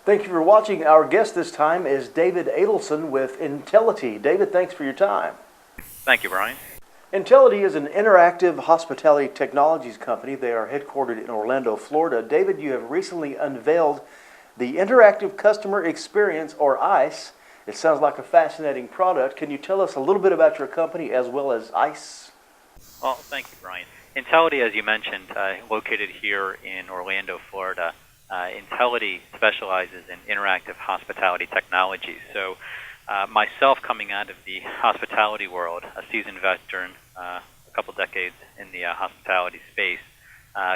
Thank you for watching. Our guest this time is David Adelson with Intelity. David, thanks for your time. Thank you, Brian. Intelity is an interactive hospitality technologies company. They are headquartered in Orlando, Florida. David, you have recently unveiled the Interactive Customer Experience, or ICE. It sounds like a fascinating product. Can you tell us a little bit about your company as well as ICE? Well, thank you, Brian. Intelity, as you mentioned, located here in Orlando, Florida. Intelity specializes in interactive hospitality technology. So myself, coming out of the hospitality world, a seasoned veteran, a couple decades in the hospitality space,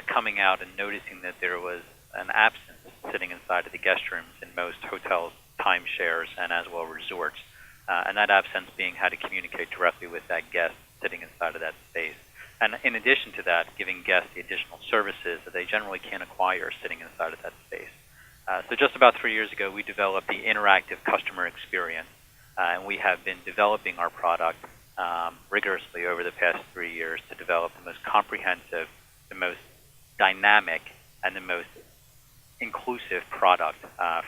coming out and noticing that there was an absence sitting inside of the guest rooms in most hotels, timeshares, and as well resorts. And that absence being how to communicate directly with that guest sitting inside of that space. And in addition to that, giving guests the additional services that they generally can't acquire sitting inside of that space. So just about 3 years ago, we developed the Interactive Customer Experience, and we have been developing our product rigorously over the past 3 years to develop the most comprehensive, the most dynamic, and the most inclusive product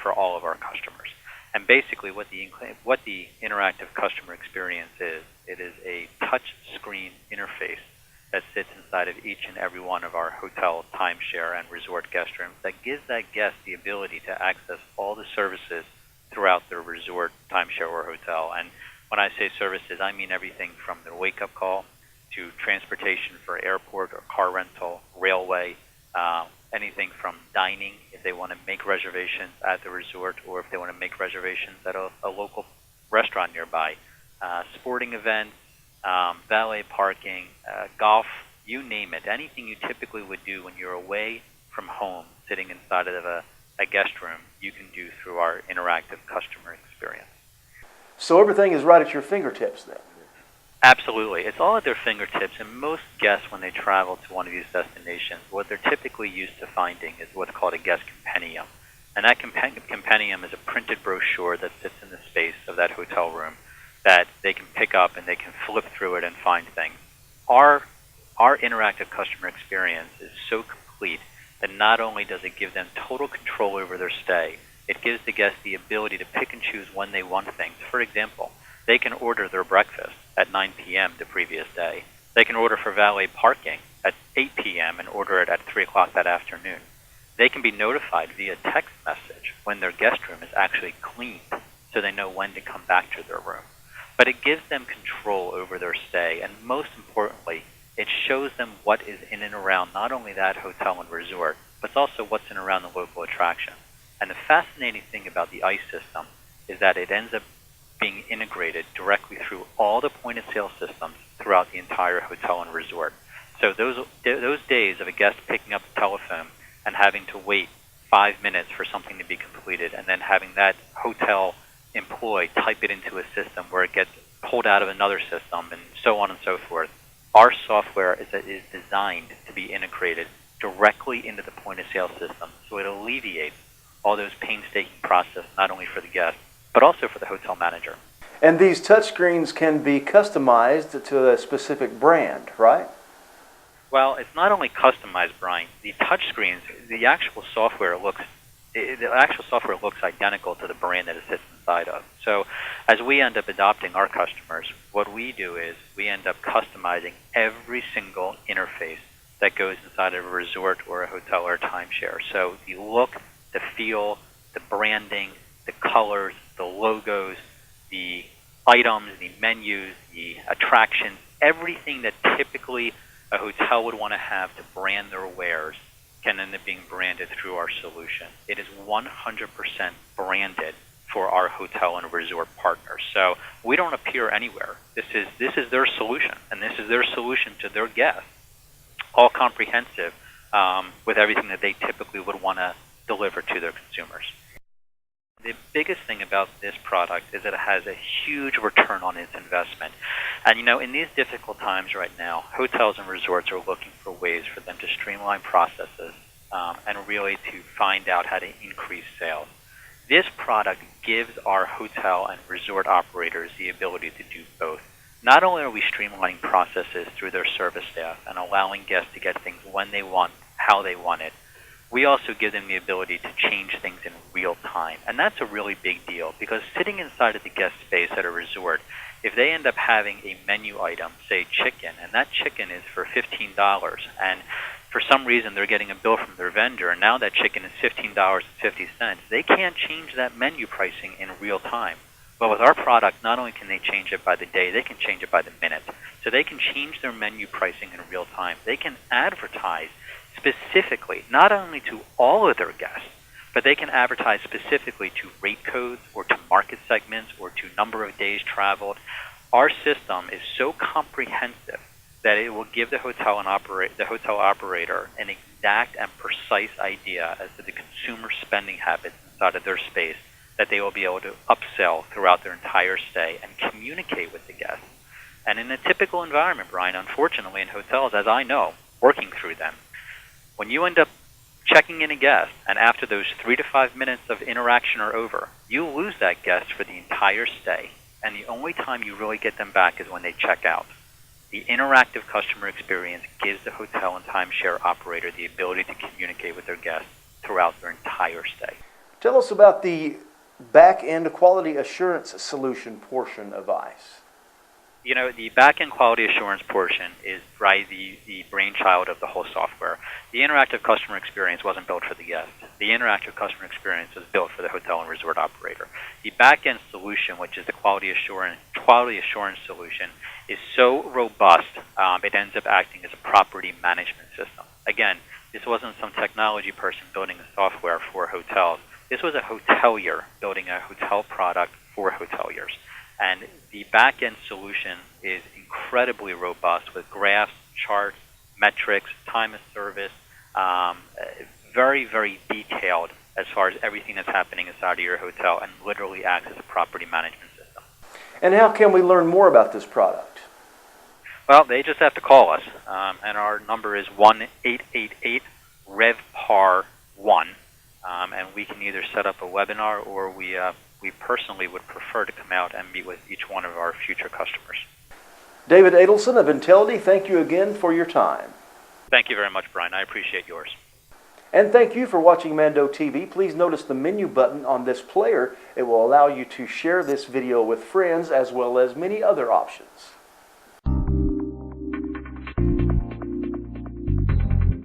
for all of our customers. And basically what the Interactive Customer Experience is, it is a touch screen interface that sits inside of each and every one of our hotel, timeshare, and resort guest rooms that gives that guest the ability to access all the services throughout their resort, timeshare, or hotel. And when I say services, I mean everything from the wake-up call to transportation for airport or car rental, railway, anything from dining if they want to make reservations at the resort or if they want to make reservations at a local restaurant nearby, sporting events, valet parking, golf, you name it. Anything you typically would do when you're away from home, sitting inside of a guest room, you can do through our interactive customer experience. So everything is right at your fingertips then? Absolutely. It's all at their fingertips, and most guests, when they travel to one of these destinations, what they're typically used to finding is what's called a guest compendium. And that compendium is a printed brochure that sits in the space of that hotel room that they can pick up and they can flip through it and find things. Our interactive customer experience is so complete that not only does it give them total control over their stay, it gives the guests the ability to pick and choose when they want things. For example, they can order their breakfast at 9 p.m. the previous day. They can order for valet parking at 8 p.m. and order it at 3 o'clock that afternoon. They can be notified via text message when their guest room is actually cleaned so they know when to come back to their room. But it gives them control over their stay, and most importantly, it shows them what is in and around not only that hotel and resort, but also what's in and around the local attraction. And the fascinating thing about the ICE system is that it ends up being integrated directly through all the point-of-sale systems throughout the entire hotel and resort. So those days of a guest picking up the telephone and having to wait 5 minutes for something to be completed, and then having that hotel employee type it into a system where it gets pulled out of another system, and so on and so forth. Our software is designed to be integrated directly into the point-of-sale system, so it alleviates all those painstaking process, not only for the guest, but also for the hotel manager. And these touchscreens can be customized to a specific brand, right? Well, it's not only customized, Brian. The touchscreens, the actual software looks identical to the brand that it sits inside of. So as we end up adopting our customers, what we do is we end up customizing every single interface that goes inside of a resort or a hotel or a timeshare. So the look, the feel, the branding, the colors, the logos, the items, the menus, the attractions, everything that typically a hotel would want to have to brand their wares can end up being branded through our solution. It is 100% branded for our hotel and resort partners. So we don't appear anywhere. This is their solution, and this is their solution to their guests, all comprehensive with everything that they typically would want to deliver to their consumers. The biggest thing about this product is that it has a huge return on its investment. And in these difficult times right now, hotels and resorts are looking for ways for them to streamline processes and really to find out how to increase sales. This product gives our hotel and resort operators the ability to do both. Not only are we streamlining processes through their service staff and allowing guests to get things when they want, how they want it, we also give them the ability to change things in real time. And that's a really big deal, because sitting inside of the guest space at a resort, if they end up having a menu item, say chicken, and that chicken is for $15, and for some reason they're getting a bill from their vendor, and now that chicken is $15.50, they can't change that menu pricing in real time. But with our product, not only can they change it by the day, they can change it by the minute. So they can change their menu pricing in real time. They can advertise specifically, not only to all of their guests, but they can advertise specifically to rate codes or to market segments or to number of days traveled. Our system is so comprehensive that it will give the hotel operator an exact and precise idea as to the consumer spending habits inside of their space, that they will be able to upsell throughout their entire stay and communicate with the guests. And in a typical environment, Brian, unfortunately in hotels, as I know, working through them, when you end up checking in a guest and after those 3 to 5 minutes of interaction are over, you lose that guest for the entire stay. And the only time you really get them back is when they check out. The interactive customer experience gives the hotel and timeshare operator the ability to communicate with their guests throughout their entire stay. Tell us about the back-end quality assurance solution portion of ICE. You know, the back-end quality assurance portion is the brainchild of the whole software. The interactive customer experience wasn't built for the guest. The interactive customer experience was built for the hotel and resort operator. The back-end solution, which is the quality assurance solution, is so robust, it ends up acting as a property management system. Again, this wasn't some technology person building a software for hotels. This was a hotelier building a hotel product for hoteliers. And the back-end solution is incredibly robust with graphs, charts, metrics, time of service, very, very detailed as far as everything that's happening inside of your hotel, and literally acts as a property management system. And how can we learn more about this product? Well, they just have to call us, and our number is 1-888-REVPAR1, and we can either set up a webinar, or we personally would prefer to come out and meet with each one of our future customers. David Adelson of Intelity, thank you again for your time. Thank you very much, Brian. I appreciate yours. And thank you for watching Mando TV. Please notice the menu button on this player. It will allow you to share this video with friends, as well as many other options.